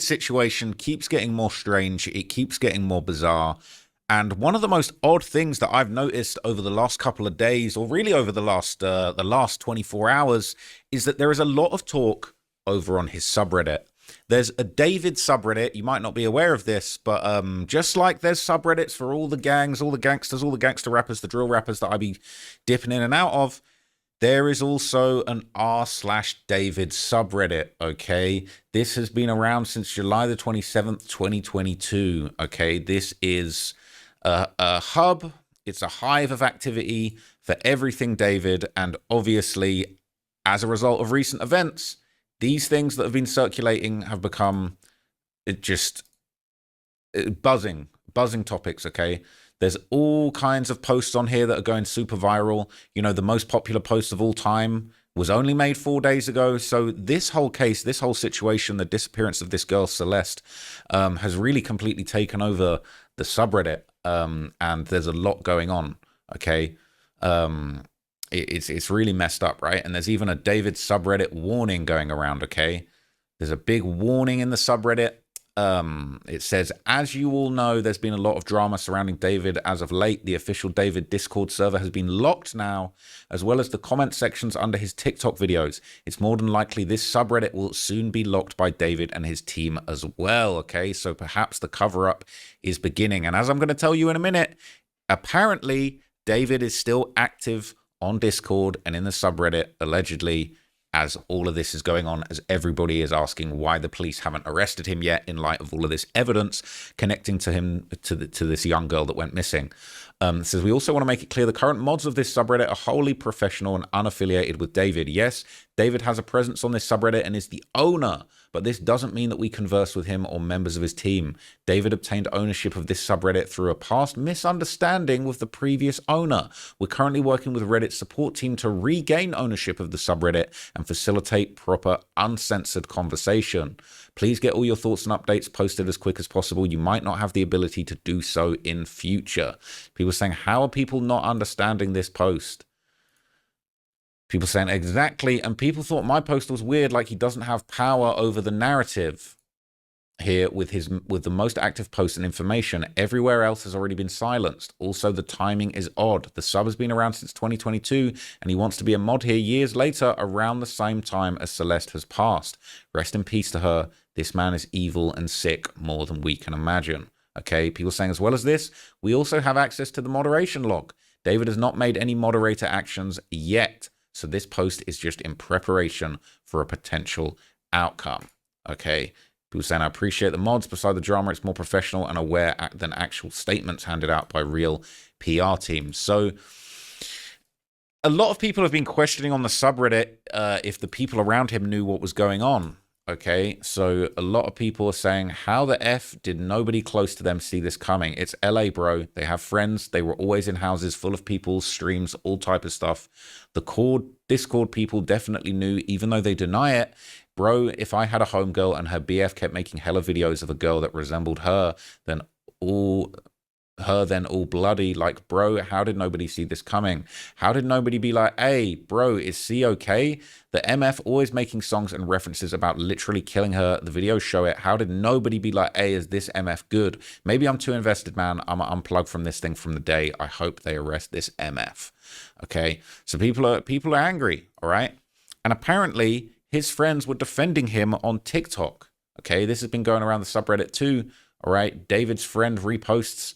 Situation keeps getting more strange. It keeps getting more bizarre. And one of the most odd things that I've noticed over the last couple of days, or really over the last 24 hours, is that there is a lot of talk over on his subreddit. There's a David subreddit. You might not be aware of this, but just like there's subreddits for all the gangs, all the gangsters, all the gangster rappers, the drill rappers that I be dipping in and out of, there is also an r/David subreddit, okay? This has been around since July the 27th, 2022, okay? This is a hub. It's a hive of activity for everything David, and obviously, as a result of recent events, these things that have been circulating have become just buzzing topics, okay? There's all kinds of posts on here that are going super viral. You know, the most popular post of all time was only made 4 days ago. So this whole case, this whole situation, the disappearance of this girl, Celeste, has really completely taken over the subreddit. And there's a lot going on, okay? It's really messed up, right? And there's even a David subreddit warning going around, okay? There's a big warning in the subreddit. It says, as you all know, there's been a lot of drama surrounding David as of late. The official David Discord server has been locked now, as well as the comment sections under his TikTok videos. It's more than likely this subreddit will soon be locked by David and his team as well, okay? So perhaps the cover-up is beginning. And as I'm going to tell you in a minute, apparently David is still active on Discord and in the subreddit, allegedly, as all of this is going on, as everybody is asking why the police haven't arrested him yet in light of all of this evidence connecting to him, to this young girl that went missing. It says, we also want to make it clear the current mods of this subreddit are wholly professional and unaffiliated with David. Yes, David has a presence on this subreddit and is the owner, but this doesn't mean that we converse with him or members of his team. David obtained ownership of this subreddit through a past misunderstanding with the previous owner. We're currently working with Reddit's support team to regain ownership of the subreddit and facilitate proper, uncensored conversation. Please get all your thoughts and updates posted as quick as possible. You might not have the ability to do so in future. People saying, how are people not understanding this post? People saying, exactly. And people thought my post was weird, like he doesn't have power over the narrative here with the most active posts and information. Everywhere else has already been silenced. Also, the timing is odd. The sub has been around since 2022, and he wants to be a mod here years later, around the same time as Celeste has passed. Rest in peace to her. This man is evil and sick, more than we can imagine. Okay, people saying, as well as this, we also have access to the moderation log. David has not made any moderator actions yet, so this post is just in preparation for a potential outcome. Okay, people saying, I appreciate the mods. Beside the drama, it's more professional and aware than actual statements handed out by real PR teams. So a lot of people have been questioning on the subreddit if the people around him knew what was going on. Okay, so a lot of people are saying, how the F did nobody close to them see this coming? It's LA, bro. They have friends. They were always in houses full of people, streams, all type of stuff. The Discord people definitely knew, even though they deny it. Bro, if I had a homegirl and her BF kept making hella videos of a girl that resembled her, then all bloody, like, bro, how did nobody see this coming? How did nobody be like, hey, bro, is C okay? The MF always making songs and references about literally killing her. The videos show it. How did nobody be like, hey, is this MF good? Maybe I'm too invested, man. I'm gonna unplug from this thing from the day. I hope they arrest this MF. Okay, so people are angry, all right? And apparently his friends were defending him on TikTok. Okay, this has been going around the subreddit too. All right, David's friend responds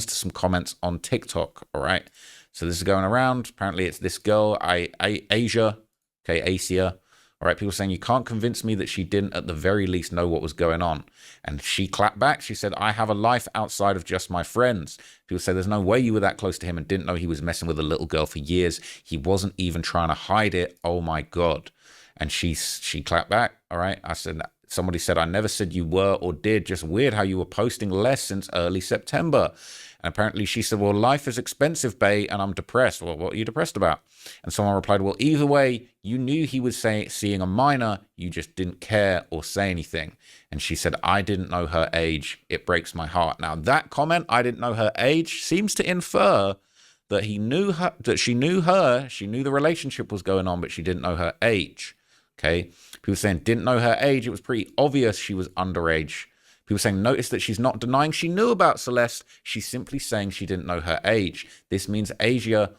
to some comments on TikTok. All right, so this is going around. Apparently, it's this girl, Asia. Okay, Asia. All right, people saying, you can't convince me that she didn't at the very least know what was going on. And she clapped back. She said, I have a life outside of just my friends. People say, there's no way you were that close to him and didn't know he was messing with a little girl for years. He wasn't even trying to hide it. Oh my God. And she clapped back. All right, I said, somebody said, I never said you were or did. Just weird how you were posting less since early September. And apparently she said, well, life is expensive, bae, and I'm depressed. Well, what are you depressed about? And someone replied, well, either way, you knew he was seeing a minor. You just didn't care or say anything. And she said, I didn't know her age. It breaks my heart. Now, that comment, I didn't know her age, seems to infer that he knew her, that she knew her, she knew the relationship was going on, but she didn't know her age. Okay. People saying didn't know her age. It was pretty obvious she was underage. People saying notice that she's not denying she knew about Celeste. She's simply saying she didn't know her age. This means Asia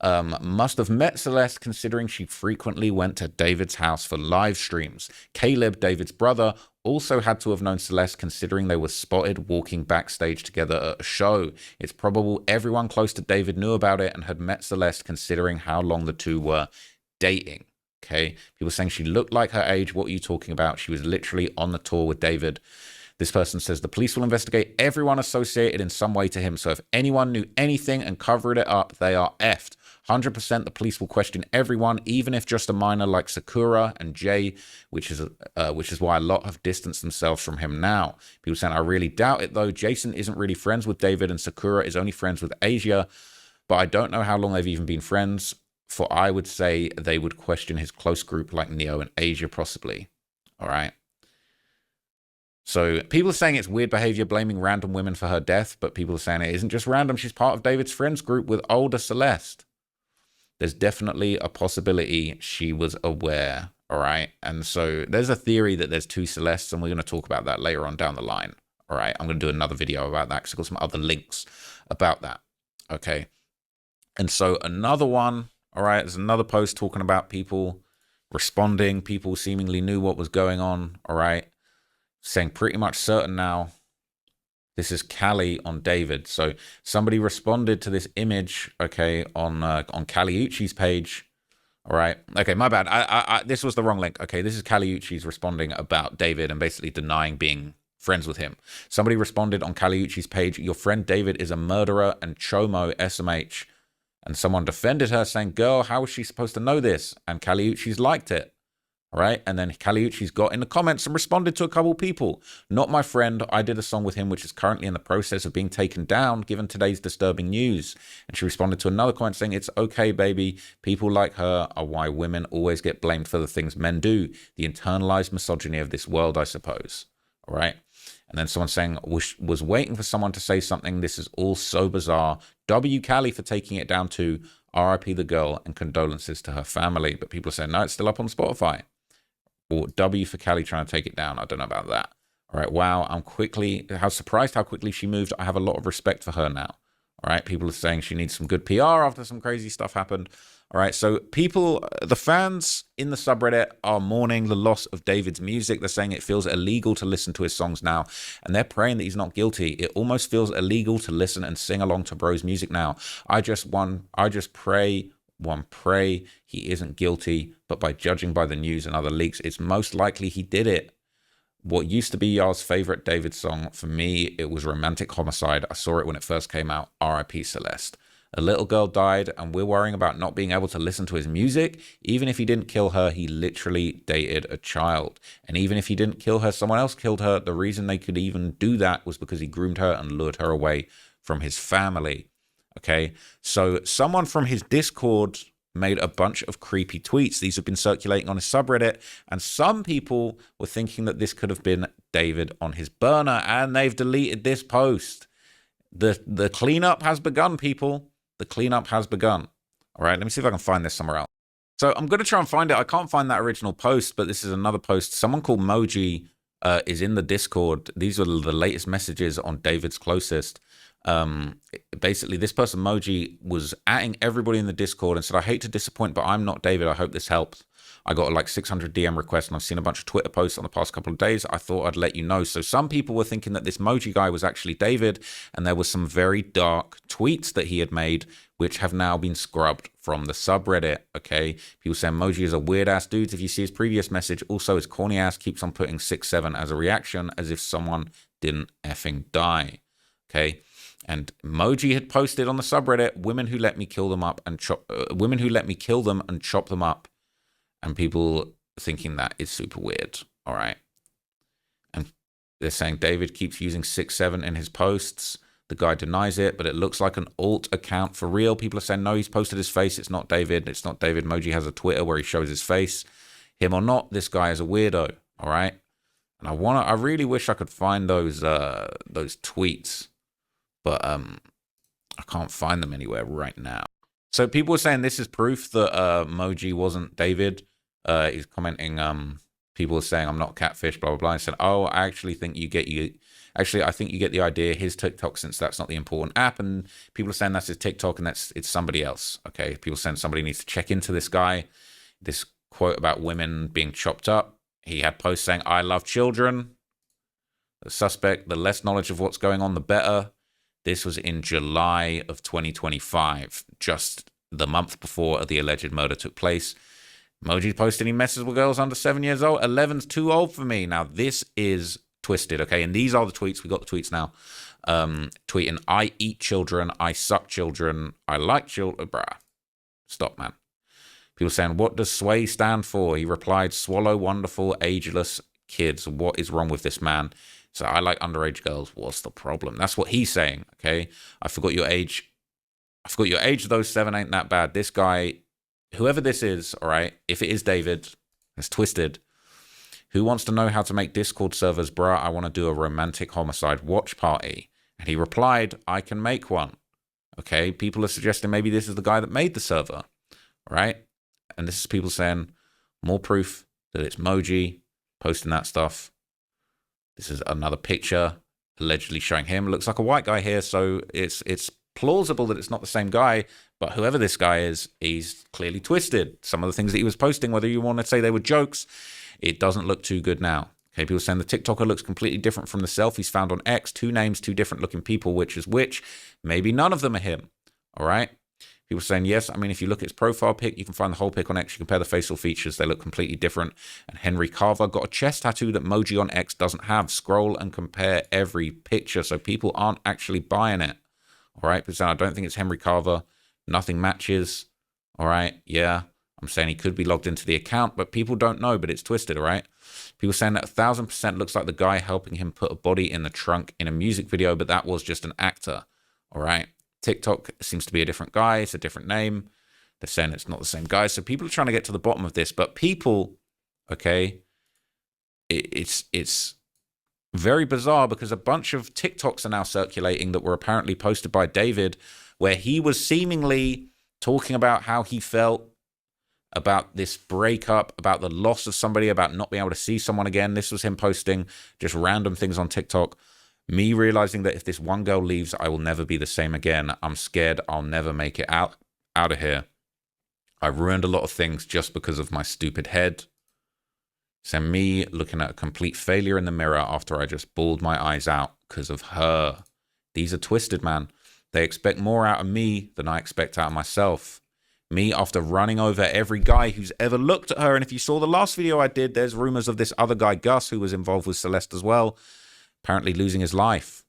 must have met Celeste considering she frequently went to David's house for live streams. Caleb, David's brother, also had to have known Celeste considering they were spotted walking backstage together at a show. It's probable everyone close to David knew about it and had met Celeste considering how long the two were dating. Okay, people saying she looked like her age. What are you talking about? She was literally on the tour with David. This person says the police will investigate everyone associated in some way to him. So if anyone knew anything and covered it up, they are effed. 100% the police will question everyone, even if just a minor like Sakura and Jay, which is why a lot have distanced themselves from him now. People saying, I really doubt it though. Jason isn't really friends with David and Sakura is only friends with Asia, but I don't know how long they've even been friends, for I would say they would question his close group like Neo and Asia possibly. All right. So people are saying it's weird behavior blaming random women for her death, but people are saying it isn't just random. She's part of David's friends group with older Celeste. There's definitely a possibility she was aware, all right? And so there's a theory that there's two Celestes, and we're going to talk about that later on down the line, all right? I'm going to do another video about that because I've got some other links about that, okay? And so another one, all right, there's another post talking about people responding. People seemingly knew what was going on, all right? Saying pretty much certain now. This is Callie on David. So somebody responded to this image, okay, on Callie Uchi's page. All right. Okay, my bad. This was the wrong link. Okay, this is Callie Uchi's responding about David and basically denying being friends with him. Somebody responded on Callie Uchi's page, your friend David is a murderer and chomo SMH. And someone defended her saying, girl, how is she supposed to know this? And Callie Uchi's liked it. All right. And then Callie Uchi's got in the comments and responded to a couple people. Not my friend. I did a song with him, which is currently in the process of being taken down, given today's disturbing news. And she responded to another comment saying, it's okay, baby. People like her are why women always get blamed for the things men do. The internalized misogyny of this world, I suppose. All right. And then someone saying, was waiting for someone to say something. This is all so bizarre. W. Callie for taking it down to RIP the girl and condolences to her family. But people are saying, no, it's still up on Spotify. Or W for Callie trying to take it down. I don't know about that. All right. Wow. How surprised how quickly she moved. I have a lot of respect for her now. All right. People are saying she needs some good PR after some crazy stuff happened. All right. So the fans in the subreddit are mourning the loss of David's music. They're saying it feels illegal to listen to his songs now. And they're praying that he's not guilty. It almost feels illegal to listen and sing along to bro's music now. I just pray he isn't guilty, but by judging by the news and other leaks, it's most likely he did it. What used to be y'all's favorite David song, for me, it was Romantic Homicide. I saw it when it first came out, RIP Celeste. A little girl died, and we're worrying about not being able to listen to his music. Even if he didn't kill her, he literally dated a child. And even if he didn't kill her, someone else killed her. The reason they could even do that was because he groomed her and lured her away from his family. Okay, so someone from his Discord made a bunch of creepy tweets. These have been circulating on his subreddit, and some people were thinking that this could have been David on his burner, and they've deleted this post. The cleanup has begun, people. The cleanup has begun. All right, let me see if I can find this somewhere else. So I'm going to try and find it. I can't find that original post, but this is another post. Someone called Moji is in the Discord. These are the latest messages on David's closest. Basically this person Moji was atting everybody in the Discord and said, I hate to disappoint, but I'm not David. I hope this helps. I got like 600 DM requests and I've seen a bunch of Twitter posts on the past couple of days. I thought I'd let you know. So some people were thinking that this Moji guy was actually David, and there were some very dark tweets that he had made which have now been scrubbed from the subreddit. Okay, people say Moji is a weird ass dude. If you see his previous message, also his corny ass keeps on putting 6-7 as a reaction as if someone didn't effing die. Okay. And Moji had posted on the subreddit, women who let me kill them and chop them up. And people thinking that is super weird. All right. And they're saying David keeps using 6-7 in his posts. The guy denies it, but it looks like an alt account for real. People are saying, no, he's posted his face. It's not David. It's not David. Moji has a Twitter where he shows his face. Him or not, this guy is a weirdo. All right. And I really wish I could find those tweets. But I can't find them anywhere right now. So people were saying this is proof that Moji wasn't David. He's commenting, people are saying I'm not catfish, blah, blah, blah. I said, oh, I actually think I think you get the idea. His TikTok, since that's not the important app, and people are saying that's his TikTok and it's somebody else. Okay, people are saying somebody needs to check into this guy. This quote about women being chopped up. He had posts saying, I love children. The suspect, the less knowledge of what's going on, the better. This was in July of 2025, just the month before the alleged murder took place. Emoji posting he messes with girls under 7 years old. 11's too old for me. Now, this is twisted, okay? And these are the tweets. We got the tweets now. Tweeting, I eat children. I suck children. I like children. Bruh. Stop, man. People saying, what does SWAY stand for? He replied, swallow wonderful, ageless kids. What is wrong with this man? So I like underage girls. What's the problem? That's what he's saying, okay? I forgot your age. Though 7 ain't that bad. This guy, whoever this is, all right, if it is David, it's twisted. Who wants to know how to make Discord servers, bruh? I want to do a romantic homicide watch party. And he replied, I can make one. Okay, people are suggesting maybe this is the guy that made the server, all right? And this is people saying, more proof that it's Moji posting that stuff. This is another picture allegedly showing him. Looks like a white guy here, so it's plausible that it's not the same guy. But whoever this guy is, he's clearly twisted. Some of the things that he was posting, whether you want to say they were jokes, it doesn't look too good now. Okay, people saying the TikToker looks completely different from the selfies found on X. 2 names, 2 different looking people, which is which. Maybe none of them are him. All right. People saying, yes, I mean, if you look at his profile pic, you can find the whole pic on X. You compare the facial features, they look completely different. And Henry Carver got a chest tattoo that Moji on X doesn't have. Scroll and compare every picture, so people aren't actually buying it. All right, because I don't think it's Henry Carver. Nothing matches. All right, yeah, I'm saying he could be logged into the account, but people don't know, but it's twisted, all right? People saying that 1000% looks like the guy helping him put a body in the trunk in a music video, but that was just an actor, all right? TikTok seems to be a different guy. It's a different name. They're saying it's not the same guy. So people are trying to get to the bottom of this. But people, okay, it's very bizarre because a bunch of TikToks are now circulating that were apparently posted by David, where he was seemingly talking about how he felt about this breakup, about the loss of somebody, about not being able to see someone again. This was him posting just random things on TikTok. Me realizing that if this one girl leaves, I will never be the same again. I'm scared I'll never make it out of here. I ruined a lot of things just because of my stupid head. So me looking at a complete failure in the mirror after I just bawled my eyes out because of her. These are twisted, man. They expect more out of me than I expect out of myself. Me after running over every guy who's ever looked at her. And if you saw the last video I did, there's rumors of this other guy, Gus, who was involved with Celeste as well, apparently losing his life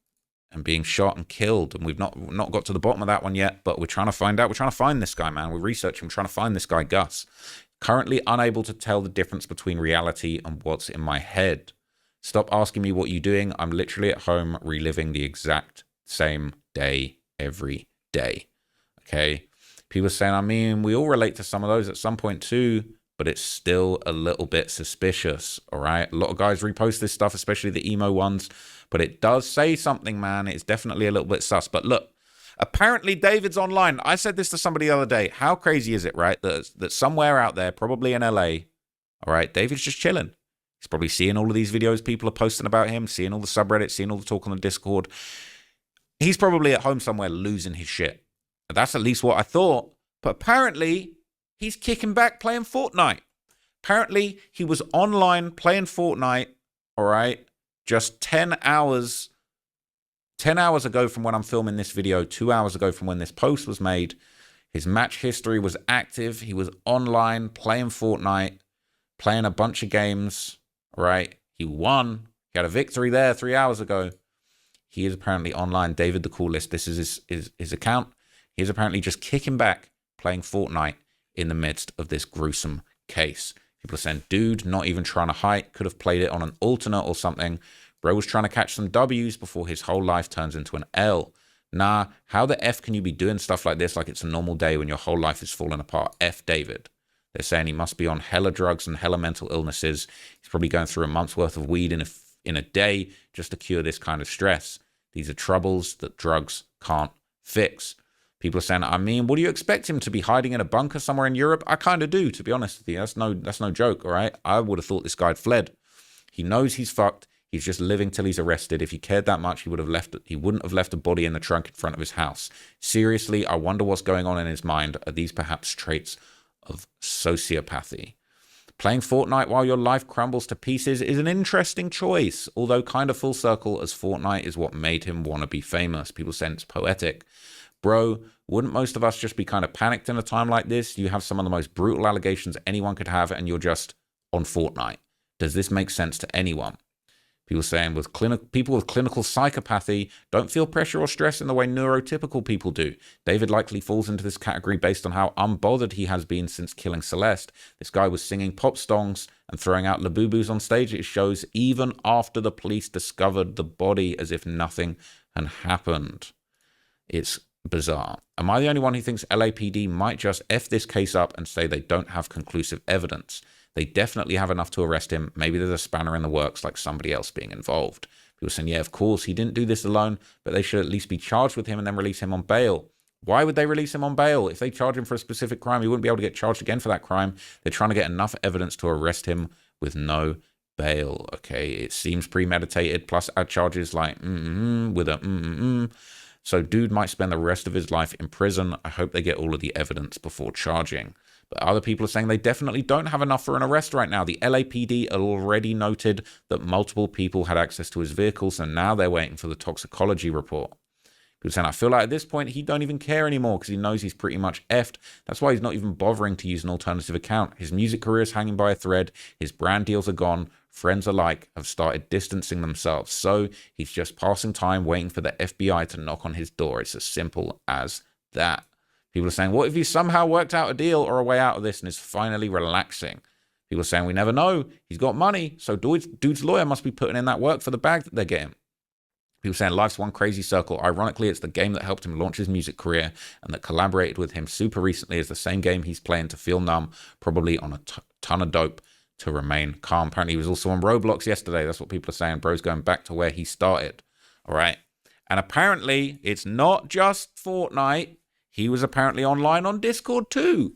and being shot and killed. And we've not got to the bottom of that one yet, but we're trying to find out. We're trying to find this guy, man. We're researching. We're trying to find this guy, Gus. Currently unable to tell the difference between reality and what's in my head. Stop asking me what you're doing. I'm literally at home reliving the exact same day every day. Okay? People are saying, I mean, we all relate to some of those at some point too, but it's still a little bit suspicious, all right? A lot of guys repost this stuff, especially the emo ones, but it does say something, man. It's definitely a little bit sus. But look, apparently David's online. I said this to somebody the other day. How crazy is it, right, that somewhere out there, probably in LA, all right, David's just chilling. He's probably seeing all of these videos people are posting about him, seeing all the subreddits, seeing all the talk on the Discord. He's probably at home somewhere losing his shit. That's at least what I thought. But apparently, he's kicking back playing Fortnite. Apparently, he was online playing Fortnite, all right, just 10 hours ago from when I'm filming this video, 2 hours ago from when this post was made. His match history was active. He was online playing Fortnite, playing a bunch of games, all right? He won. He had a victory there 3 hours ago. He is apparently online. David the Coolest. This is his account. He's apparently just kicking back, playing Fortnite in the midst of this gruesome case. People are saying, dude, not even trying to hide. Could have played it on an alternate or something. Bro was trying to catch some W's before his whole life turns into an L. Nah, how the F can you be doing stuff like this like it's a normal day when your whole life is falling apart? F David. They're saying he must be on hella drugs and hella mental illnesses. He's probably going through a month's worth of weed in a day just to cure this kind of stress. These are troubles that drugs can't fix. People are saying, I mean, what do you expect him to be hiding in a bunker somewhere in Europe? I kind of do, to be honest with you. That's no joke, all right? I would have thought this guy had fled. He knows he's fucked. He's just living till he's arrested. If he cared that much, he wouldn't have left a body in the trunk in front of his house. Seriously, I wonder what's going on in his mind. Are these perhaps traits of sociopathy? Playing Fortnite while your life crumbles to pieces is an interesting choice, although kind of full circle, as Fortnite is what made him want to be famous. People say it's poetic. Bro, wouldn't most of us just be kind of panicked in a time like this? You have some of the most brutal allegations anyone could have, and you're just on Fortnite. Does this make sense to anyone? People saying people with clinical psychopathy don't feel pressure or stress in the way neurotypical people do. David likely falls into this category based on how unbothered he has been since killing Celeste. This guy was singing pop songs and throwing out labubus on stage at his shows even after the police discovered the body, as if nothing had happened. It's bizarre. Am I the only one who thinks LAPD might just F this case up and say they don't have conclusive evidence? They definitely have enough to arrest him. Maybe there's a spanner in the works, like somebody else being involved. People saying, yeah, of course, he didn't do this alone, but they should at least be charged with him and then release him on bail. Why would they release him on bail? If they charge him for a specific crime, he wouldn't be able to get charged again for that crime. They're trying to get enough evidence to arrest him with no bail. Okay, it seems premeditated, plus add charges like with a So dude might spend the rest of his life in prison. I hope they get all of the evidence before charging. But other people are saying they definitely don't have enough for an arrest right now. The LAPD already noted that multiple people had access to his vehicles, and now they're waiting for the toxicology report. People saying, I feel like at this point, he don't even care anymore because he knows he's pretty much effed. That's why he's not even bothering to use an alternative account. His music career is hanging by a thread. His brand deals are gone. Friends alike have started distancing themselves. So he's just passing time waiting for the FBI to knock on his door. It's as simple as that. People are saying, what if he somehow worked out a deal or a way out of this and is finally relaxing? People are saying, we never know. He's got money. So dude's lawyer must be putting in that work for the bag that they're getting. People saying life's one crazy circle. Ironically, it's the game that helped him launch his music career and that collaborated with him super recently is the same game he's playing to feel numb, probably on a ton of dope to remain calm. Apparently, he was also on Roblox yesterday. That's what people are saying. Bro's going back to where he started. All right. And apparently, it's not just Fortnite. He was apparently online on Discord too.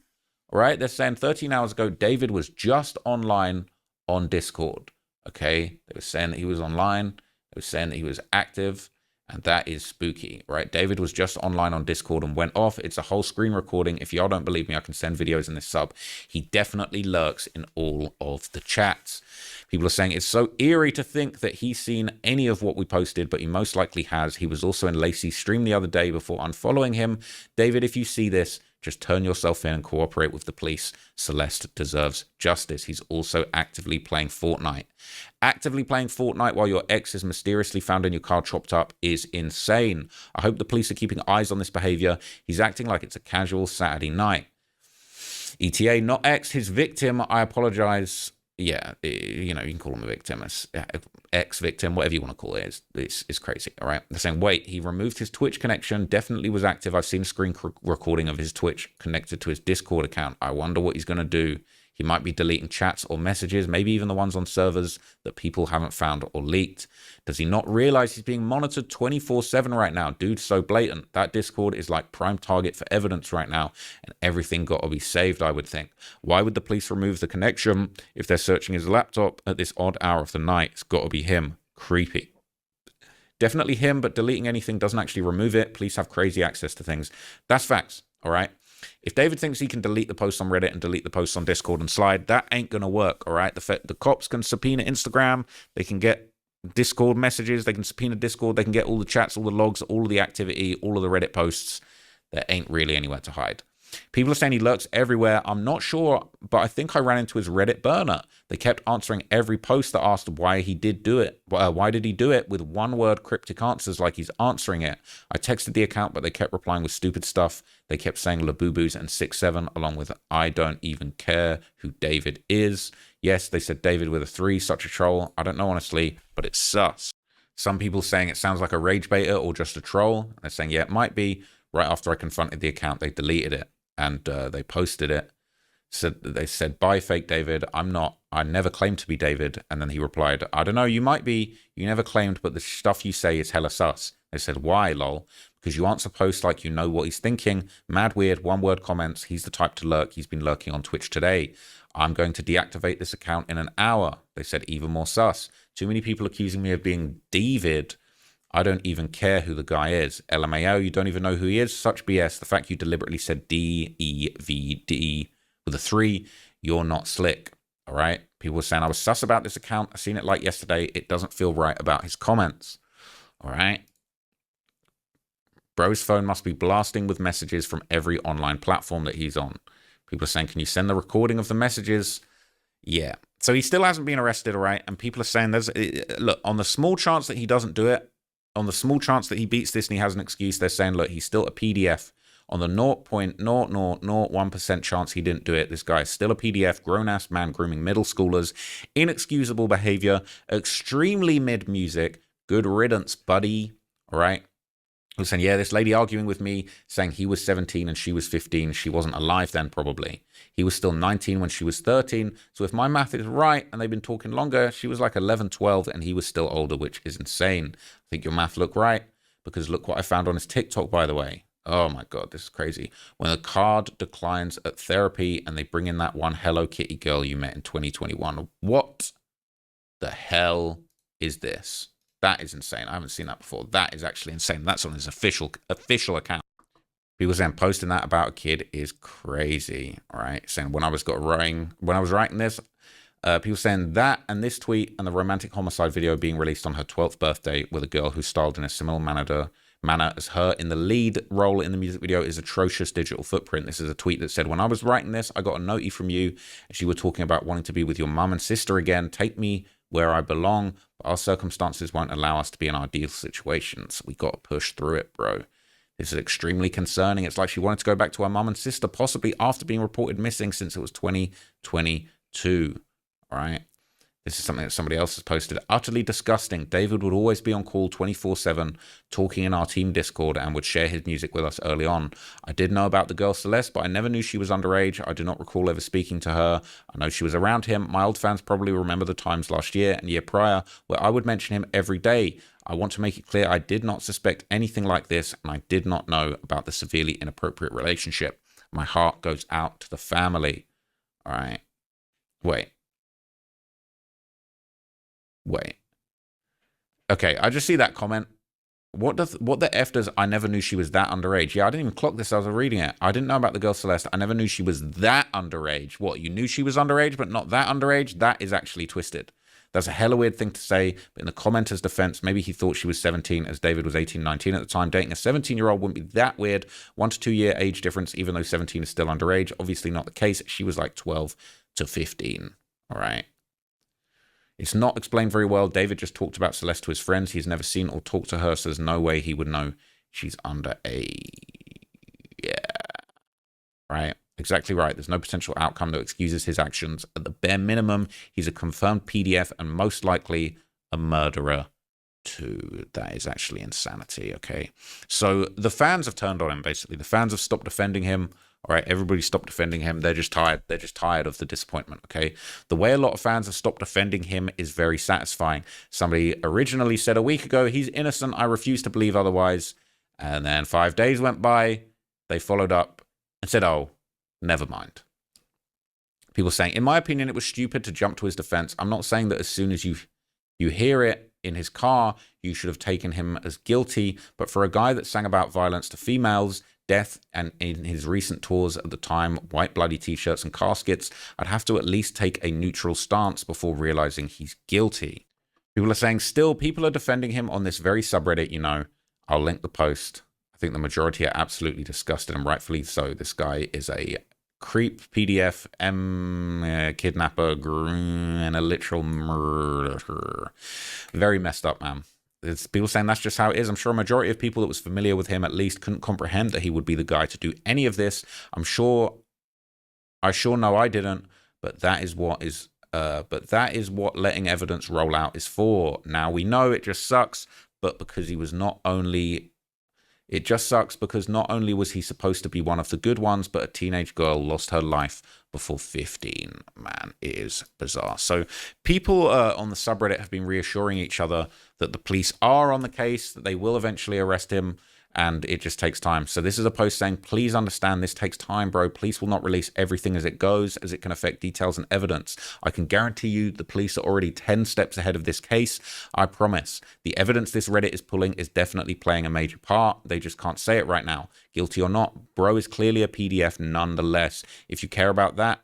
All right. They're saying 13 hours ago, David was just online on Discord. Okay. They were saying that he was online. They were saying that he was active. And that is spooky, right? David was just online on Discord and went off. It's a whole screen recording. If y'all don't believe me, I can send videos in this sub. He definitely lurks in all of the chats. People are saying it's so eerie to think that he's seen any of what we posted, but he most likely has. He was also in Lacey's stream the other day before unfollowing him. David, if you see this, just turn yourself in and cooperate with the police. Celeste deserves justice. He's also actively playing Fortnite. Actively playing Fortnite while your ex is mysteriously found in your car chopped up is insane. I hope the police are keeping eyes on this behavior. He's acting like it's a casual Saturday night. ETA, not X, his victim. I apologize. Yeah, you know, you can call him a victim, ex-victim, whatever you want to call it. It's crazy, all right? They're saying, wait, he removed his Twitch connection, definitely was active. I've seen a screen recording of his Twitch connected to his Discord account. I wonder what he's going to do. He might be deleting chats or messages, maybe even the ones on servers that people haven't found or leaked. Does he not realize he's being monitored 24/7 right now? Dude's so blatant. That Discord is like prime target for evidence right now, and everything got to be saved, I would think. Why would the police remove the connection if they're searching his laptop at this odd hour of the night? It's got to be him. Creepy. Definitely him, but deleting anything doesn't actually remove it. Police have crazy access to things. That's facts, all right? If David thinks he can delete the posts on Reddit and delete the posts on Discord and Slide, that ain't going to work, all right? The cops can subpoena Instagram. They can get Discord messages. They can subpoena Discord. They can get all the chats, all the logs, all of the activity, all of the Reddit posts. There ain't really anywhere to hide. People are saying he lurks everywhere. I'm not sure, but I think I ran into his Reddit burner. They kept answering every post that asked why he did do it. Why did he do it with one-word cryptic answers like he's answering it. I texted the account, but they kept replying with stupid stuff. They kept saying Labubus and 6'7", along with I don't even care who David is. Yes, they said David with a 3, such a troll. I don't know, honestly, but it's sus. Some people saying it sounds like a rage baiter or just a troll. They're saying, yeah, it might be. Right after I confronted the account, they deleted it. And they posted it. So they said, bye, fake David. I'm I never claimed to be David. And then he replied, I don't know, you might be. You never claimed, but the stuff you say is hella sus. They said, why, lol? Because you answer posts like you know what he's thinking. Mad weird, one-word comments. He's the type to lurk. He's been lurking on Twitch today. I'm going to deactivate this account in an hour. They said, even more sus. Too many people accusing me of being David. I don't even care who the guy is. LMAO, you don't even know who he is. Such BS. The fact you deliberately said d4vd with a 3, you're not slick. All right? People were saying I was sus about this account. I seen it like yesterday. It doesn't feel right about his comments. All right? Bro's phone must be blasting with messages from every online platform that he's on. People are saying, can you send the recording of the messages? Yeah. So he still hasn't been arrested, all right? And people are saying, look, on the small chance that he doesn't do it, on the small chance that he beats this and he has an excuse, they're saying, look, he's still a PDF. On the 0.0001% chance he didn't do it, this guy is still a PDF, grown-ass man grooming middle schoolers, inexcusable behavior, extremely mid-music, good riddance, buddy, all right? I was saying, yeah, this lady arguing with me, saying he was 17 and she was 15. She wasn't alive then, probably. He was still 19 when she was 13. So if my math is right, and they've been talking longer, she was like 11, 12, and he was still older, which is insane. I think your math looked right, because look what I found on his TikTok, by the way. Oh my God, this is crazy. When a card declines at therapy and they bring in that one Hello Kitty girl you met in 2021. What the hell is this? That is insane. I haven't seen that before. That is actually insane. That's on his official account. People saying posting that about a kid is crazy. All right, saying when I was writing this, people saying that and this tweet and the romantic homicide video being released on her 12th birthday with a girl who's styled in a similar manner as her in the lead role in the music video is atrocious digital footprint. This is a tweet that said, when I was writing this, I got a notie from you, and she was talking about wanting to be with your mum and sister again. Take me where I belong, but our circumstances won't allow us to be in ideal situations. We got to push through it, bro. This is extremely concerning. It's like she wanted to go back to her mum and sister, possibly after being reported missing since it was 2022. All right. This is something that somebody else has posted. Utterly disgusting. David would always be on call 24/7, talking in our team Discord, and would share his music with us early on. I did know about the girl Celeste, but I never knew she was underage. I do not recall ever speaking to her. I know she was around him. My old fans probably remember the times last year and year prior where I would mention him every day. I want to make it clear I did not suspect anything like this, and I did not know about the severely inappropriate relationship. My heart goes out to the family. All right. Wait. Okay, I just see that comment. What the F does I never knew she was that underage? Yeah, I didn't even clock this as I was reading it. I didn't know about the girl Celeste. I never knew she was that underage. What, you knew she was underage, but not that underage? That is actually twisted. That's a hella weird thing to say, but in the commenter's defense, maybe he thought she was 17 as David was 18, 19 at the time. Dating a 17-year-old wouldn't be that weird. 1 to 2 year age difference, even though 17 is still underage. Obviously not the case. She was like 12 to 15. All right. It's not explained very well. David just talked about Celeste to his friends. He's never seen or talked to her, so there's no way he would know she's underage. Yeah. Right. Exactly right. There's no potential outcome that excuses his actions. At the bare minimum, he's a confirmed PDF and most likely a murderer too. That is actually insanity, okay? So the fans have turned on him, basically. The fans have stopped defending him. All right, everybody stopped defending him. They're just tired. They're just tired of the disappointment, okay? The way a lot of fans have stopped defending him is very satisfying. Somebody originally said a week ago, he's innocent. I refuse to believe otherwise. And then 5 days went by. They followed up and said, oh, never mind. People saying, in my opinion, it was stupid to jump to his defense. I'm not saying that as soon as you hear it in his car, you should have taken him as guilty. But for a guy that sang about violence to females, death, and in his recent tours at the time, white bloody t-shirts and caskets, I'd have to at least take a neutral stance before realizing he's guilty. People are saying, still, people are defending him on this very subreddit, you know. I'll link the post. I think the majority are absolutely disgusted, and rightfully so. This guy is a creep, PDF, kidnapper, and a literal murderer. Very messed up, man. It's people saying that's just how it is. I'm sure a majority of people that was familiar with him at least couldn't comprehend that he would be the guy to do any of this. I sure know I didn't, but that is what letting evidence roll out is for. Now we know it just sucks, but because he was not only It just sucks because not only was he supposed to be one of the good ones, but a teenage girl lost her life before 15. Man, it is bizarre. So people on the subreddit have been reassuring each other that the police are on the case, that they will eventually arrest him, and it just takes time. So this is a post saying, please understand this takes time, bro. Police will not release everything as it goes, as it can affect details and evidence. I can guarantee you the police are already 10 steps ahead of this case. I promise. The evidence this Reddit is pulling is definitely playing a major part. They just can't say it right now. Guilty or not, bro is clearly a PDF nonetheless. If you care about that,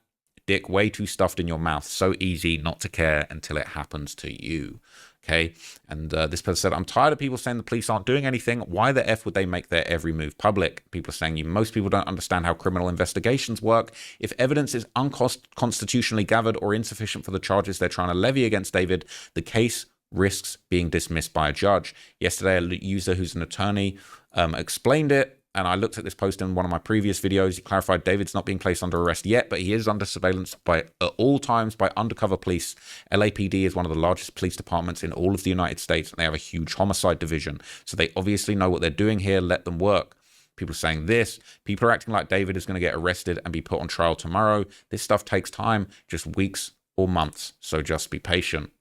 dick way too stuffed in your mouth. So easy not to care until it happens to you. Okay, and this person said, I'm tired of people saying the police aren't doing anything. Why the F would they make their every move public? People are saying most people don't understand how criminal investigations work. If evidence is unconstitutionally gathered or insufficient for the charges they're trying to levy against David, the case risks being dismissed by a judge. Yesterday, a user who's an attorney explained it. And I looked at this post in one of my previous videos. He clarified David's not being placed under arrest yet, but he is under surveillance at all times by undercover police. LAPD is one of the largest police departments in all of the United States, and they have a huge homicide division. So they obviously know what they're doing here. Let them work. People are saying this. People are acting like David is going to get arrested and be put on trial tomorrow. This stuff takes time, just weeks or months. So just be patient.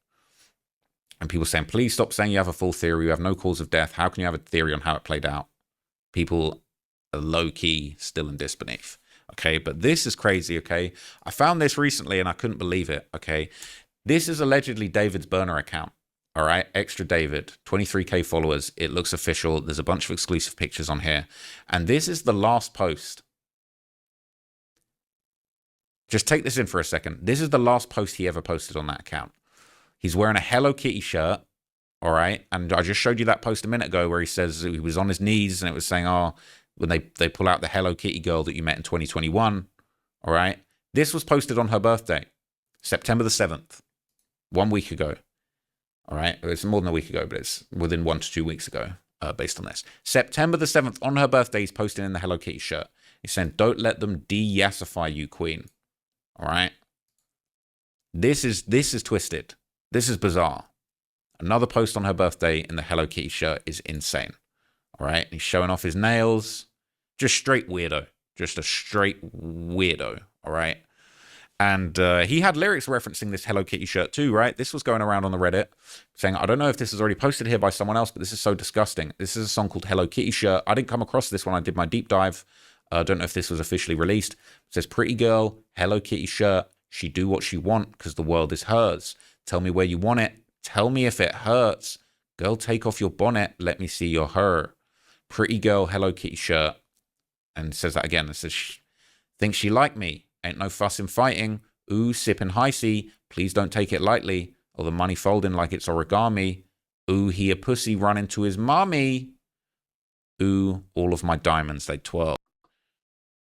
And people saying, please stop saying you have a full theory. You have no cause of death. How can you have a theory on how it played out? People are low-key still in disbelief, okay? But this is crazy, okay? I found this recently and I couldn't believe it, okay? This is allegedly David's burner account, all right? Extra David, 23K followers. It looks official. There's a bunch of exclusive pictures on here. And this is the last post. Just take this in for a second. This is the last post he ever posted on that account. He's wearing a Hello Kitty shirt. All right. And I just showed you that post a minute ago where he says he was on his knees and it was saying, oh, when they pull out the Hello Kitty girl that you met in 2021. All right. This was posted on her birthday, September the 7th, 1 week ago. All right. It's more than a week ago, but it's within 1 to 2 weeks ago, based on this. September the 7th, on her birthday, he's posting in the Hello Kitty shirt. He's saying, don't let them de-yassify you, queen. All right. This is twisted. This is bizarre. Another post on her birthday in the Hello Kitty shirt is insane. All right. He's showing off his nails. Just straight weirdo. Just a straight weirdo. All right. And he had lyrics referencing this Hello Kitty shirt too, right? This was going around on the Reddit saying, I don't know if this is already posted here by someone else, but this is so disgusting. This is a song called Hello Kitty shirt. I didn't come across this when I did my deep dive. I don't know if this was officially released. It says, pretty girl, Hello Kitty shirt. She do what she want because the world is hers. Tell me where you want it. Tell me if it hurts. Girl, take off your bonnet. Let me see your her. Pretty girl, Hello Kitty shirt. And it says that again. It says, think she like me. Ain't no fuss in fighting. Ooh, sipping high C. Please don't take it lightly. Or the money folding like it's origami. Ooh, he a pussy running to his mommy. Ooh, all of my diamonds, they twirl.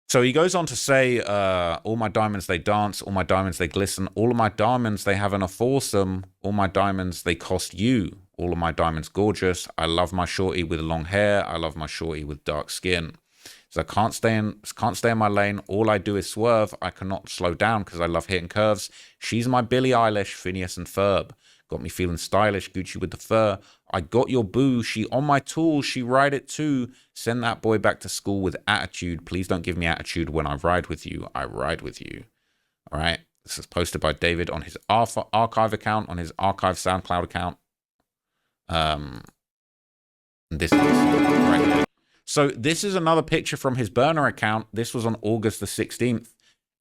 So he goes on to say, all my diamonds, they dance. All my diamonds, they glisten. All of my diamonds, they have a foursome. All my diamonds, they cost you. All of my diamonds, gorgeous. I love my shorty with long hair. I love my shorty with dark skin. So I can't stay in my lane. All I do is swerve. I cannot slow down because I love hitting curves. She's my Billie Eilish, Phineas and Ferb. Got me feeling stylish, Gucci with the fur. I got your boo. She on my tool. She ride it too. Send that boy back to school with attitude. Please don't give me attitude when I ride with you. I ride with you. All right. This is posted by David on his archive account, on his archive SoundCloud account. And this is right here. So this is another picture from his burner account. This was on August the 16th.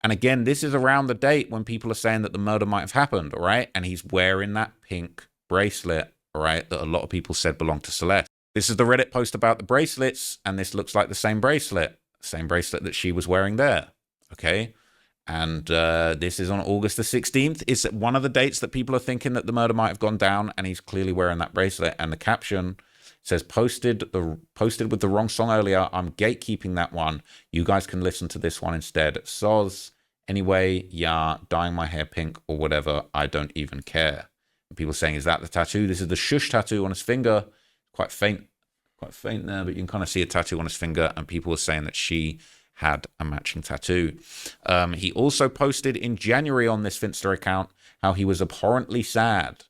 And again, this is around the date when people are saying that the murder might have happened, all right? And he's wearing that pink bracelet, all right, that a lot of people said belonged to Celeste. This is the Reddit post about the bracelets, and this looks like the same bracelet that she was wearing there, okay? And this is on August the 16th. It's one of the dates that people are thinking that the murder might have gone down, and he's clearly wearing that bracelet. And the caption says, posted with the wrong song earlier. I'm gatekeeping that one. You guys can listen to this one instead. Soz. Anyway, yeah, dyeing my hair pink or whatever. I don't even care. And people saying, is that the tattoo? This is the shush tattoo on his finger. Quite faint there, but you can kind of see a tattoo on his finger. And people were saying that she had a matching tattoo. He also posted in January on this Finsta account how he was abhorrently sad.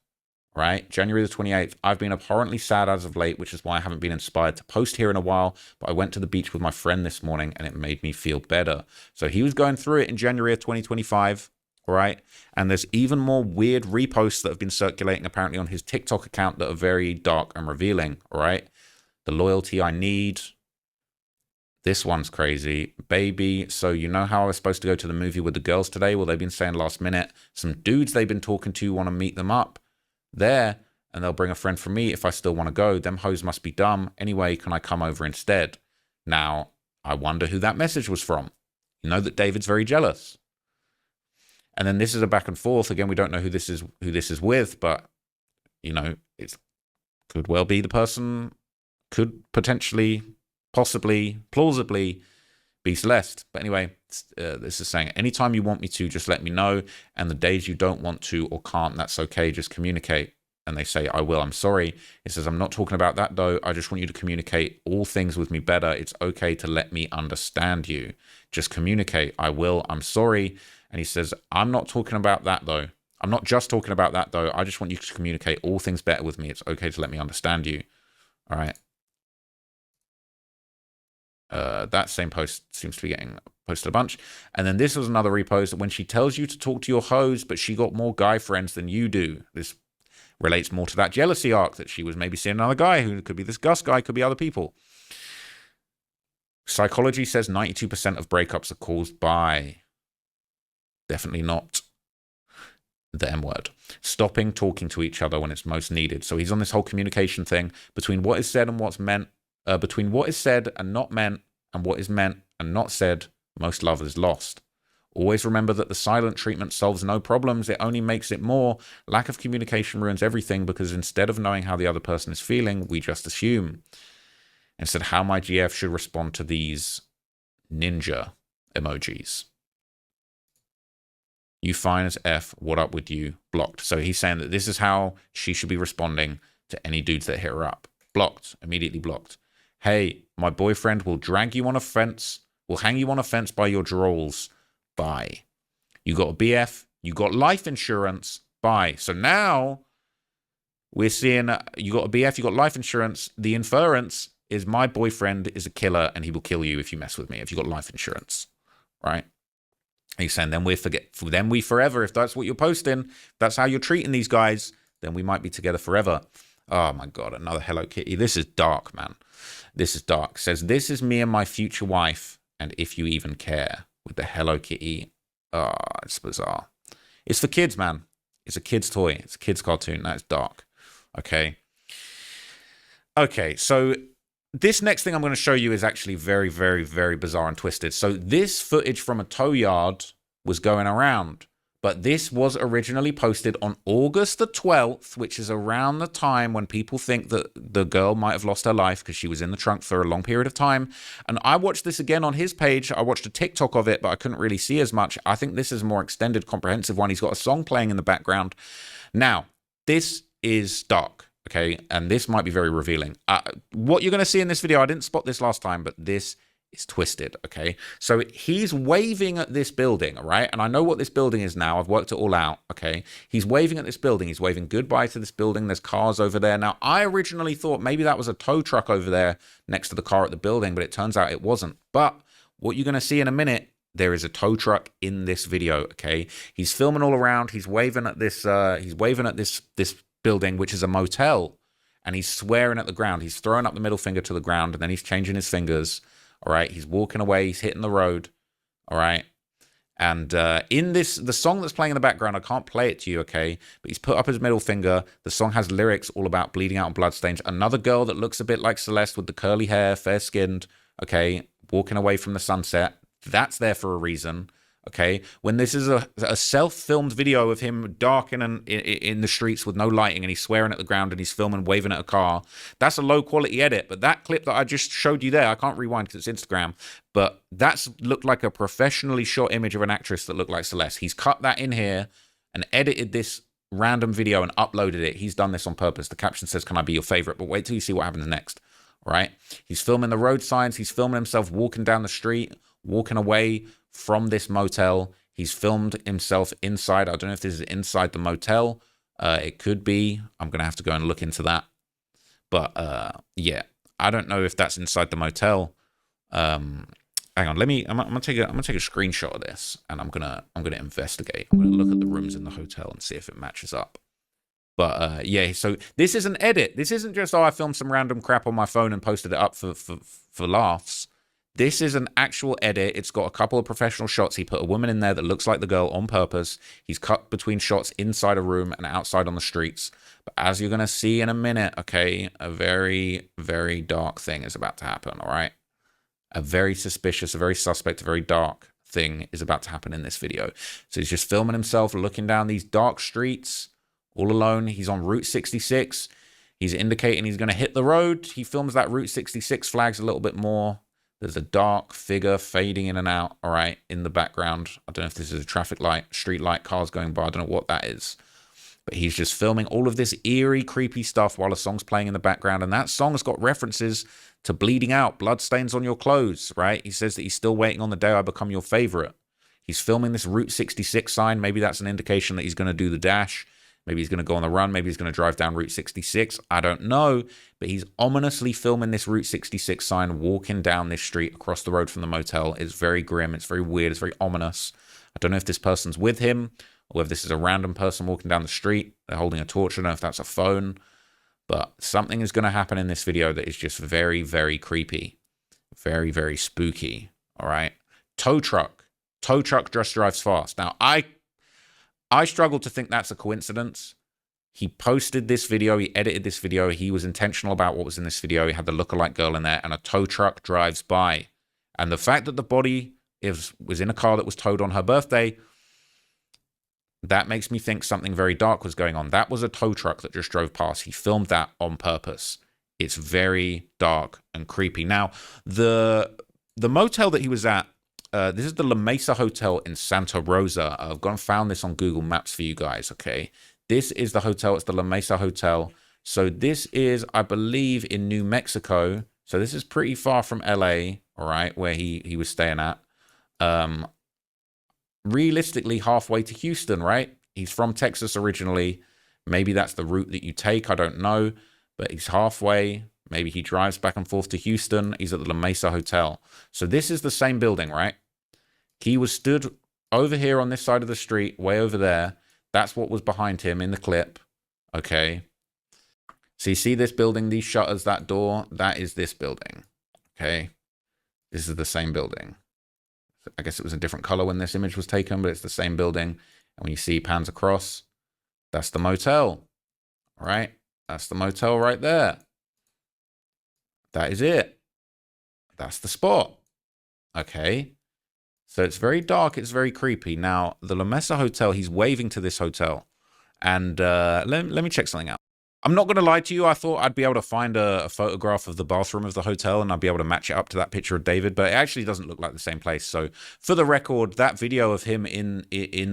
right? January the 28th, I've been abhorrently sad as of late, which is why I haven't been inspired to post here in a while, but I went to the beach with my friend this morning and it made me feel better. So he was going through it in January of 2025, all right? And there's even more weird reposts that have been circulating apparently on his TikTok account that are very dark and revealing, all right? The loyalty I need. This one's crazy. Baby, so you know how I was supposed to go to the movie with the girls today? Well, they've been saying last minute, some dudes they've been talking to want to meet them up there, and they'll bring a friend from me if I still want to go. Them hoes must be dumb. Anyway, can I come over instead? Now, I wonder who that message was from. You know that David's very jealous. And then this is a back and forth. Again, we don't know who this is with, but, you know, it could well be the person, could potentially, possibly, plausibly be Celeste. But anyway, this is saying, anytime you want me to, just let me know. And the days you don't want to or can't, that's okay. Just communicate. And they say, I will. I'm sorry. It says, I'm not talking about that, though. I just want you to communicate all things with me better. It's okay to let me understand you. Just communicate. I will. I'm sorry. And he says, I'm not talking about that, though. I'm not just talking about that, though. I just want you to communicate all things better with me. It's okay to let me understand you. All right. That same post seems to be getting posted a bunch. And then this was another repost. When she tells you to talk to your hoes, but she got more guy friends than you do. This relates more to that jealousy arc that she was maybe seeing another guy who could be this Gus guy, could be other people. Psychology says 92% of breakups are caused by, definitely not the M word, stopping talking to each other when it's most needed. So he's on this whole communication thing between what is said and what's meant, between what is said and not meant and what is meant and not said. Most love is lost. Always remember that the silent treatment solves no problems. It only makes it more. Lack of communication ruins everything, because instead of knowing how the other person is feeling, we just assume. And said how my GF should respond to these ninja emojis. You fine as F, what up with you? Blocked. So he's saying that this is how she should be responding to any dudes that hit her up. Blocked. Immediately blocked. Hey, my boyfriend will drag you on a fence, will hang you on a fence by your drawers. Bye. You got a BF, you got life insurance. Bye. So now we're seeing you got a BF, you got life insurance. The inference is my boyfriend is a killer and he will kill you if you mess with me, if you got life insurance, right? He's saying then we forever. If that's what you're posting, if that's how you're treating these guys, then we might be together forever. Oh my God, another Hello Kitty. This is dark, man. This is dark. Says, this is me and my future wife, and if you even care, with the Hello Kitty. Oh, it's bizarre. It's for kids, man. It's a kid's toy. It's a kid's cartoon. That's dark. Okay. Okay, so this next thing I'm going to show you is actually very, very, very bizarre and twisted. So this footage from a tow yard was going around, but this was originally posted on August the 12th, which is around the time when people think that the girl might have lost her life because she was in the trunk for a long period of time. And I watched this again on his page. I watched a TikTok of it, but I couldn't really see as much. I think this is a more extended, comprehensive one. He's got a song playing in the background. Now, this is dark. Okay, and this might be very revealing. What you're going to see in this video, I didn't spot this last time, but this is twisted, okay? So he's waving at this building, all right? And I know what this building is now. I've worked it all out, okay? He's waving at this building. He's waving goodbye to this building. There's cars over there. Now, I originally thought maybe that was a tow truck over there next to the car at the building, but it turns out it wasn't. But what you're going to see in a minute, there is a tow truck in this video, okay? He's filming all around. He's waving at this, this building, which is a motel, and he's swearing at the ground. He's throwing up the middle finger to the ground, and then he's changing his fingers. All right, he's walking away. He's hitting the road. All right, and in this, the song that's playing in the background, I can't play it to you, okay? But he's put up his middle finger. The song has lyrics all about bleeding out and bloodstains. Another girl that looks a bit like Celeste with the curly hair, fair-skinned, okay, walking away from the sunset. That's there for a reason. Okay, when this is a self-filmed video of him dark in the streets with no lighting, and he's swearing at the ground, and he's filming waving at a car, that's a low-quality edit. But that clip that I just showed you there, I can't rewind because it's Instagram, but that's looked like a professionally shot image of an actress that looked like Celeste. He's cut that in here and edited this random video and uploaded it. He's done this on purpose. The caption says, "Can I be your favorite?" But wait till you see what happens next. All right, he's filming the road signs. He's filming himself walking down the street, walking away from this motel. He's filmed himself inside. I don't know if this is inside the motel. It could be. I'm going to have to go and look into that. But yeah, I don't know if that's inside the motel. Hang on, I'm gonna take a screenshot of this, and I'm gonna investigate. I'm gonna look at the rooms in the hotel and see if it matches up. But yeah, so this is an edit. This isn't just, oh, I filmed some random crap on my phone and posted it up for laughs. This is an actual edit. It's got a couple of professional shots. He put a woman in there that looks like the girl on purpose. He's cut between shots inside a room and outside on the streets. But as you're going to see in a minute, okay, a very, very dark thing is about to happen, all right? A very suspicious, a very suspect, a very dark thing is about to happen in this video. So he's just filming himself looking down these dark streets all alone. He's on Route 66. He's indicating he's going to hit the road. He films that Route 66 flags a little bit more. There's a dark figure fading in and out, all right, in the background. I don't know if this is a traffic light, street light, cars going by. I don't know what that is. But he's just filming all of this eerie, creepy stuff while a song's playing in the background. And that song's got references to bleeding out, bloodstains on your clothes, right? He says that he's still waiting on the day I become your favorite. He's filming this Route 66 sign. Maybe that's an indication that he's going to do the dash. Maybe he's going to go on the run. Maybe he's going to drive down Route 66. I don't know. But he's ominously filming this Route 66 sign walking down this street across the road from the motel. It's very grim. It's very weird. It's very ominous. I don't know if this person's with him or whether this is a random person walking down the street. They're holding a torch. I don't know if that's a phone. But something is going to happen in this video that is just very, very creepy. Very, very spooky. All right. Tow truck. Tow truck just drives fast. Now, I struggle to think that's a coincidence. He posted this video. He edited this video. He was intentional about what was in this video. He had the lookalike girl in there, and a tow truck drives by. And the fact that the body was in a car that was towed on her birthday, that makes me think something very dark was going on. That was a tow truck that just drove past. He filmed that on purpose. It's very dark and creepy. Now, the motel that he was at, this is the La Mesa Hotel in Santa Rosa. I've gone and found this on Google Maps for you guys, okay? This is the hotel. It's the La Mesa Hotel. So this is, I believe, in New Mexico. So this is pretty far from LA, all right, where he was staying at. Realistically, halfway to Houston, right? He's from Texas originally. Maybe that's the route that you take. I don't know. But he's halfway. Maybe he drives back and forth to Houston. He's at the La Mesa Hotel. So this is the same building, right? He was stood over here on this side of the street, way over there. That's what was behind him in the clip. Okay. So you see this building, these shutters, that door? That is this building. Okay. This is the same building. I guess it was a different color when this image was taken, but it's the same building. And when you see pans across, that's the motel. All right. That's the motel right there. That is it. That's the spot. Okay. So it's very dark. It's very creepy. Now, the La Mesa Hotel, he's waving to this hotel. And let me check something out. I'm not going to lie to you. I thought I'd be able to find a photograph of the bathroom of the hotel and I'd be able to match it up to that picture of David, but it actually doesn't look like the same place. So for the record, that video of him in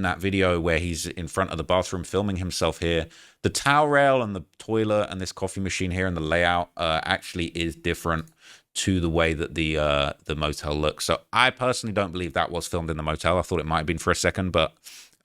that video where he's in front of the bathroom filming himself here, the towel rail and the toilet and this coffee machine here and the layout actually is different to the way that the motel looks. So I personally don't believe that was filmed in the motel. I thought it might have been for a second, but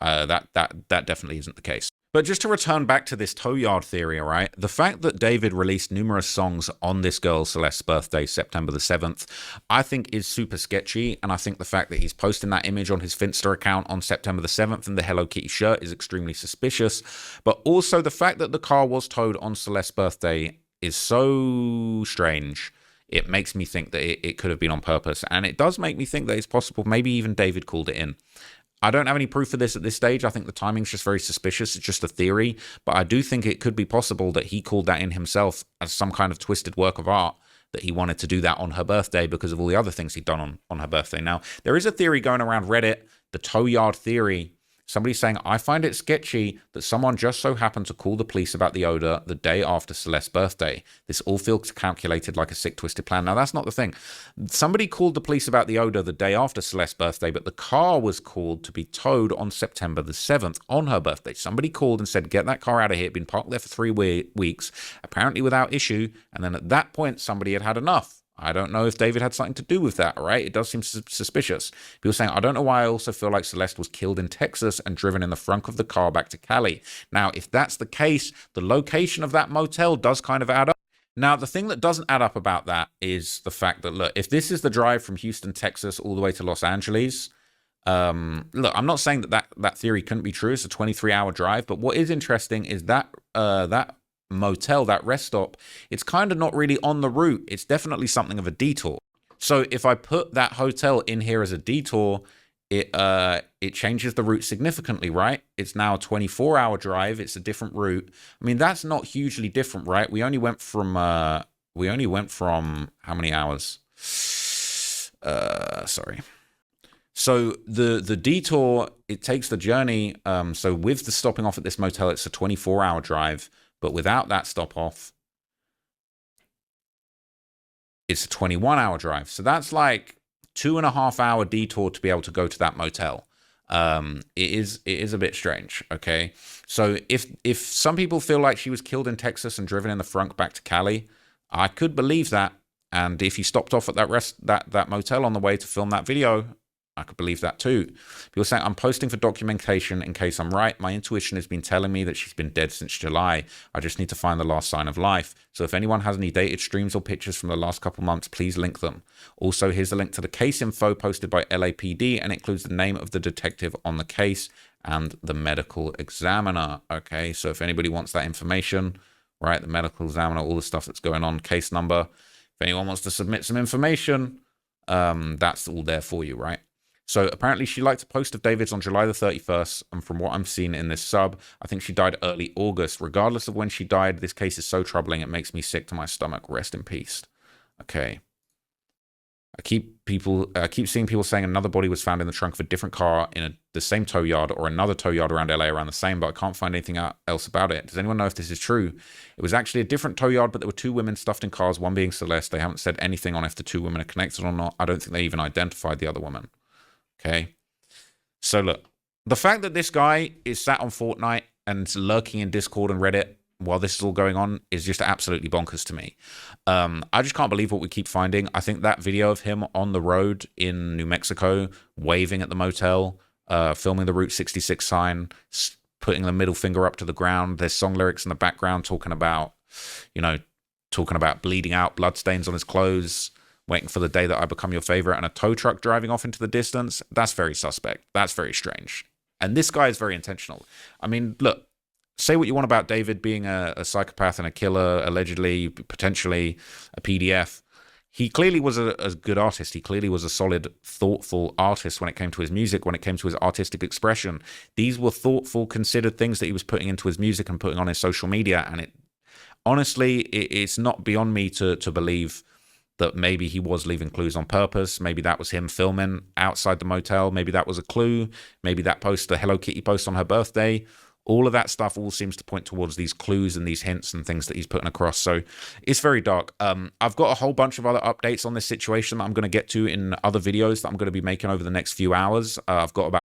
that definitely isn't the case. But just to return back to this tow yard theory, all right, the fact that David released numerous songs on this girl Celeste's birthday, September the 7th, I think is super sketchy. And I think the fact that he's posting that image on his Finsta account on September the 7th in the Hello Kitty shirt is extremely suspicious. But also the fact that the car was towed on Celeste's birthday is so strange. It makes me think that it could have been on purpose. And it does make me think that it's possible maybe even David called it in. I don't have any proof of this at this stage. I think the timing's just very suspicious. It's just a theory. But I do think it could be possible that he called that in himself as some kind of twisted work of art, that he wanted to do that on her birthday because of all the other things he'd done on her birthday. Now, there is a theory going around Reddit, the tow yard theory. Somebody's saying, I find it sketchy that someone just so happened to call the police about the odor the day after Celeste's birthday. This all feels calculated like a sick, twisted plan. Now, that's not the thing. Somebody called the police about the odor the day after Celeste's birthday, but the car was called to be towed on September the 7th on her birthday. Somebody called and said, get that car out of here. It'd been parked there for 3 weeks, apparently without issue. And then at that point, somebody had had enough. I don't know if David had something to do with that, right? It does seem suspicious. People saying, I don't know why I also feel like Celeste was killed in Texas and driven in the front of the car back to Cali. Now, if that's the case, the location of that motel does kind of add up. Now, the thing that doesn't add up about that is the fact that, look, if this is the drive from Houston, Texas, all the way to Los Angeles, look, I'm not saying that theory couldn't be true. It's a 23-hour drive, but what is interesting is that that motel, that rest stop, it's kind of not really on the route. It's definitely something of a detour. So if I put that hotel in here as a detour, it changes the route significantly, right? It's now a 24-hour drive. It's a different route. I mean, that's not hugely different, right? We only went from how many hours? Sorry. So the detour, it takes the journey. So with the stopping off at this motel, it's a 24-hour drive. But without that stop off, it's a 21-hour drive. So that's like 2.5-hour detour to be able to go to that motel. It is a bit strange. Okay. So if some people feel like she was killed in Texas and driven in the front back to Cali, I could believe that. And if he stopped off at that motel on the way to film that video, I could believe that too. People saying, I'm posting for documentation in case I'm right. My intuition has been telling me that she's been dead since July. I just need to find the last sign of life. So if anyone has any dated streams or pictures from the last couple months, please link them. Also, here's a link to the case info posted by LAPD and includes the name of the detective on the case and the medical examiner. Okay, so if anybody wants that information, right, the medical examiner, all the stuff that's going on, case number. If anyone wants to submit some information, that's all there for you, right? So apparently she liked a post of David's on July the 31st, and from what I'm seeing in this sub, I think she died early August. Regardless of when she died, this case is so troubling, it makes me sick to my stomach. Rest in peace. Okay. I keep seeing people saying another body was found in the trunk of a different car in the same tow yard or another tow yard around LA around the same, but I can't find anything else about it. Does anyone know if this is true? It was actually a different tow yard, but there were two women stuffed in cars, one being Celeste. They haven't said anything on if the two women are connected or not. I don't think they even identified the other woman. Okay, so look, the fact that this guy is sat on Fortnite and lurking in Discord and Reddit while this is all going on is just absolutely bonkers to me. I just can't believe what we keep finding. I think that video of him on the road in New Mexico, waving at the motel, filming the Route 66 sign, putting the middle finger up to the ground. There's song lyrics in the background talking about bleeding out, bloodstains on his clothes, waiting for the day that I become your favorite, and a tow truck driving off into the distance. That's very suspect. That's very strange. And this guy is very intentional. I mean, look, say what you want about David being a psychopath and a killer, allegedly, potentially a PDF. He clearly was a good artist. He clearly was a solid, thoughtful artist when it came to his music, when it came to his artistic expression. These were thoughtful, considered things that he was putting into his music and putting on his social media. And it's not beyond me to believe that maybe he was leaving clues on purpose. Maybe that was him filming outside the motel. Maybe that was a clue. Maybe that post, the Hello Kitty post on her birthday. All of that stuff all seems to point towards these clues and these hints and things that he's putting across. So it's very dark. I've got a whole bunch of other updates on this situation that I'm going to get to in other videos that I'm going to be making over the next few hours. I've got about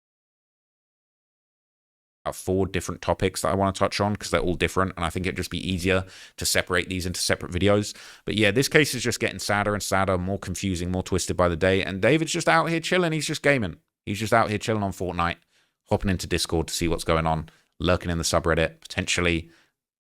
4 different topics that I want to touch on because they're all different, and I think it'd just be easier to separate these into separate videos. But yeah, this case is just getting sadder and sadder, more confusing, more twisted by the day, and David's just out here chilling. He's just gaming. He's just out here chilling on Fortnite, hopping into Discord to see what's going on, lurking in the subreddit, potentially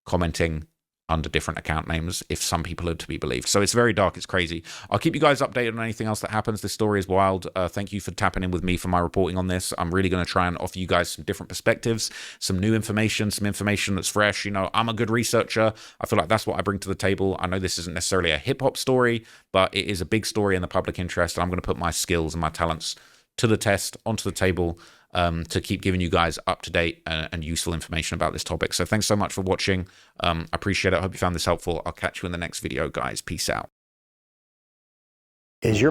commenting under different account names if some people are to be believed. So it's very dark. It's crazy. I'll keep you guys updated on anything else that happens. This story is wild. Thank you for tapping in with me for my reporting on this. I'm really going to try and offer you guys some different perspectives, some new information, some information that's fresh. You know, I'm a good researcher. I feel like that's what I bring to the table. I know this isn't necessarily a hip-hop story, but it is a big story in the public interest, and I'm going to put my skills and my talents to the test, onto the table, to keep giving you guys up-to-date and useful information about this topic. So thanks so much for watching. I appreciate it. I hope you found this helpful. I'll catch you in the next video, guys. Peace out. Is your